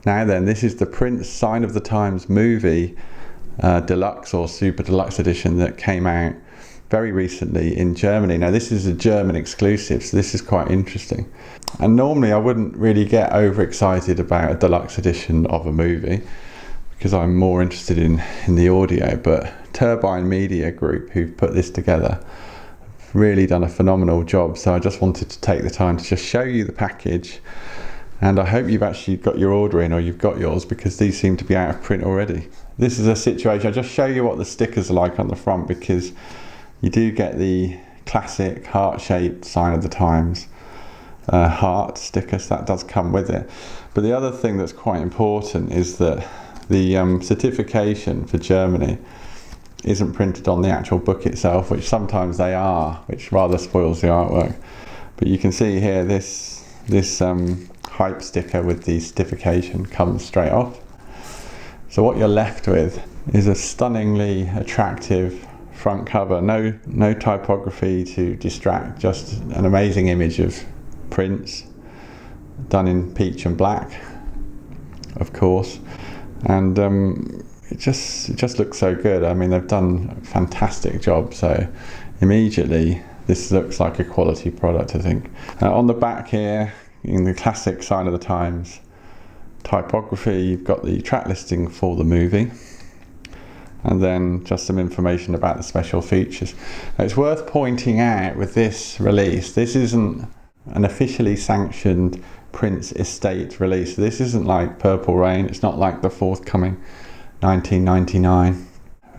Now then, this is the Prince Sign of the Times movie deluxe or super deluxe edition that came out very recently in Germany. Now this is a German exclusive, so this is quite interesting. And normally I wouldn't really get overexcited about a deluxe edition of a movie because I'm more interested in the audio, but Turbine Media Group, who've put this together, have really done a phenomenal job. So I just wanted to take the time to just show you the package, and I hope you've actually got your order in, or you've got yours, because these seem to be out of print already. This is a situation, I'll just show you what the stickers are like on the front, because you do get the classic heart-shaped Sign of the Times heart sticker, so that does come with it. But the other thing that's quite important is that the certification for Germany isn't printed on the actual book itself, which sometimes they are, which rather spoils the artwork. But you can see here this hype sticker with the certification comes straight off. So what you're left with is a stunningly attractive front cover, no typography to distract, just an amazing image of Prince done in peach and black, of course, and it just looks so good. I mean, they've done a fantastic job, so immediately this looks like a quality product, I think. On the back here, in the classic Sign of the Times typography, you've got the track listing for the movie, and then just some information about the special features. Now, it's worth pointing out with this release, this isn't an officially sanctioned Prince estate release. This isn't like Purple Rain, it's not like the forthcoming 1999.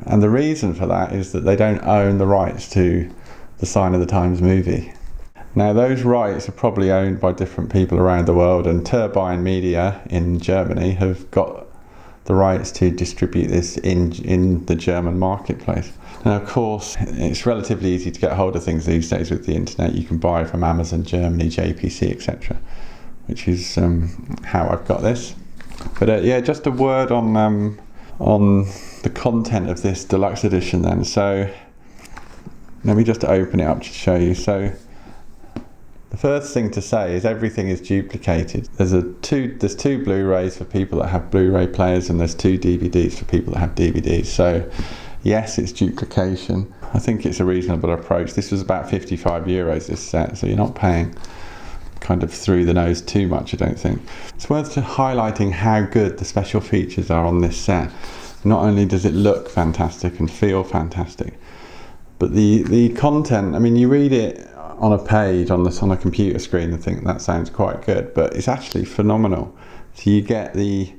And the reason for that is that they don't own the rights to the Sign of the Times movie. Now those rights are probably owned by different people around the world, and Turbine Media in Germany have got the rights to distribute this in the German marketplace. Now of course it's relatively easy to get hold of things these days with the internet. You can buy from Amazon Germany, JPC, etc., which is how I've got this. But yeah, just a word on the content of this deluxe edition then. So let me just open it up to show you. So the first thing to say is everything is duplicated. There's two Blu-rays for people that have Blu-ray players, and there's two DVDs for people that have DVDs. So yes, it's duplication. I think it's a reasonable approach. This was about €55, this set, so you're not paying kind of through the nose too much, I don't think. It's worth highlighting how good the special features are on this set. Not only does it look fantastic and feel fantastic, but the content, I mean, you read it on a page on a computer screen and think that sounds quite good, but it's actually phenomenal. So you get the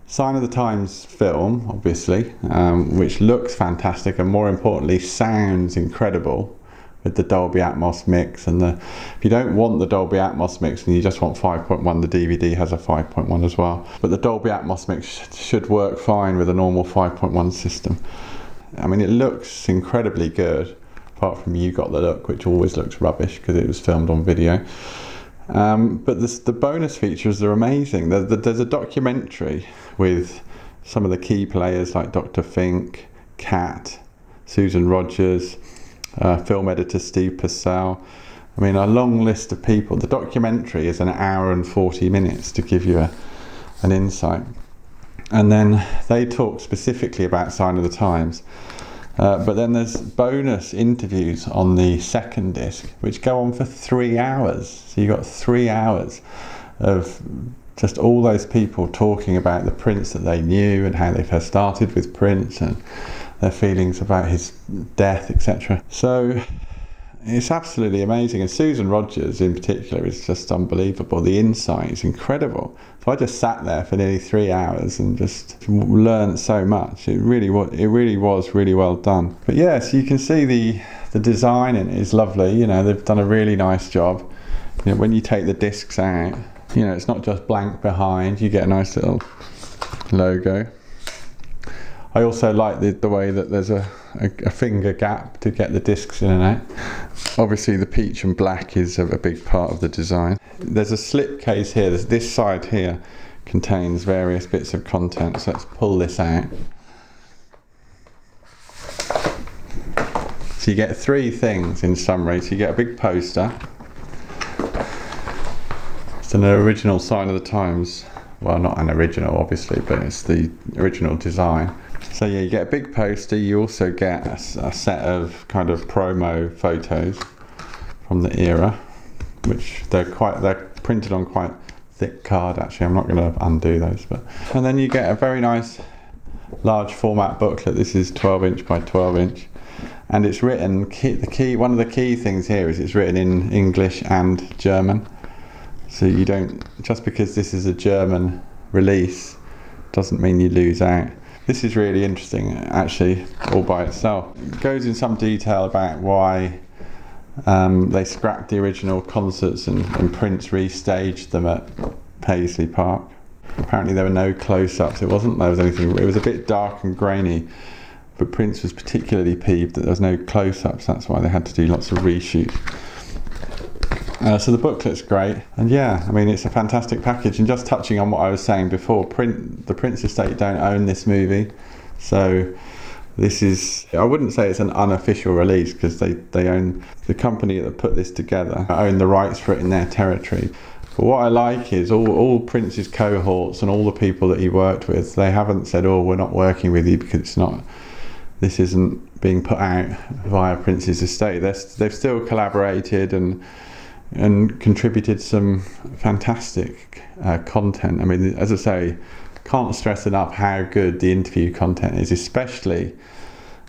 Sign of the Times film, obviously, which looks fantastic and more importantly sounds incredible with the Dolby Atmos mix. And if you don't want the Dolby Atmos mix and you just want 5.1, the DVD has a 5.1 as well. But the Dolby Atmos mix should work fine with a normal 5.1 system. I mean, it looks incredibly good, apart from You Got the Look, which always looks rubbish because it was filmed on video. But the bonus features are amazing. There's a documentary with some of the key players like Dr. Fink, Kat, Susan Rogers, film editor Steve Purcell. I mean, a long list of people. The documentary is an hour and 40 minutes to give you an insight. And then they talk specifically about Sign of the Times. But then there's bonus interviews on the second disc, which go on for 3 hours. So you've got 3 hours of just all those people talking about the Prince that they knew and how they first started with Prince and their feelings about his death, etc. So it's absolutely amazing. And Susan Rogers in particular is just unbelievable. The insight is incredible. So I just sat there for nearly 3 hours and just learned so much. It really was really well done. But yeah, so you can see the design in it is lovely. You know, they've done a really nice job. You know, when you take the discs out, you know, it's not just blank behind. You get a nice little logo. I also like the way that there's a finger gap to get the discs in and out. Obviously the peach and black is a big part of the design. There's a slip case here. This side here contains various bits of content, so let's pull this out. So you get 3 things in summary. So you get a big poster. It's an original Sign of the Times well, not an original obviously, but it's the original design. So yeah, you get a big poster. You also get a set of kind of promo photos from the era, which they're printed on quite thick card. Actually, I'm not going to undo those, and then you get a very nice large format booklet. This is 12 inch by 12 inch, and it's written. One of the key things here is it's written in English and German. So you don't, just because this is a German release, doesn't mean you lose out. This is really interesting, actually, all by itself. It goes in some detail about why they scrapped the original concerts and Prince restaged them at Paisley Park. Apparently there were no close-ups. It wasn't there was anything. It was a bit dark and grainy, but Prince was particularly peeved that there was no close-ups. That's why they had to do lots of reshoots. So the booklet's great, and yeah, I mean, it's a fantastic package. And just touching on what I was saying before, the Prince estate don't own this movie, so this is, I wouldn't say it's an unofficial release, because they own, the company that put this together own the rights for it in their territory. But what I like is all Prince's cohorts and all the people that he worked with, they haven't said, oh, we're not working with you because this isn't being put out via Prince's estate. They've still collaborated and contributed some fantastic content. I mean, as I say, can't stress enough how good the interview content is, especially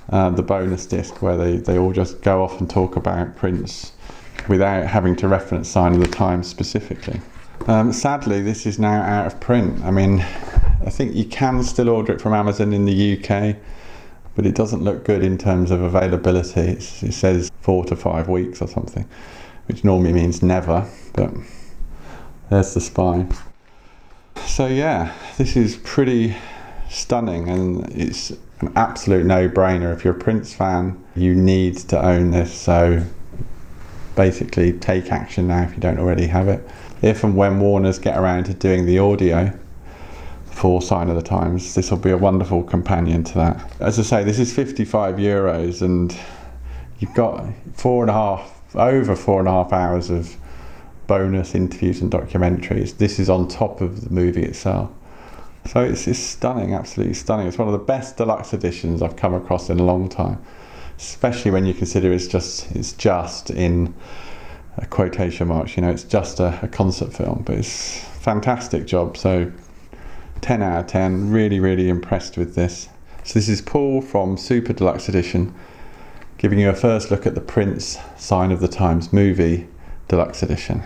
the bonus disc where they all just go off and talk about Prince without having to reference Sign of the Times specifically. Sadly, this is now out of print. I mean, I think you can still order it from Amazon in the UK, but it doesn't look good in terms of availability. It says 4 to 5 weeks or something, which normally means never, but there's the spine. So yeah, this is pretty stunning, and it's an absolute no-brainer. If you're a Prince fan, you need to own this, so basically take action now if you don't already have it. If and when Warner's get around to doing the audio for Sign of the Times, this will be a wonderful companion to that. As I say, this is €55, and you've got over 4.5 hours of bonus interviews and documentaries. This is on top of the movie itself. So it's stunning, absolutely stunning. It's one of the best deluxe editions I've come across in a long time, especially when you consider it's just in quotation marks, you know, it's just a concert film, but it's a fantastic job. So 10 out of 10, really, really impressed with this. So this is Paul from Super Deluxe Edition, giving you a first look at the Prince Sign of the Times movie Deluxe Edition.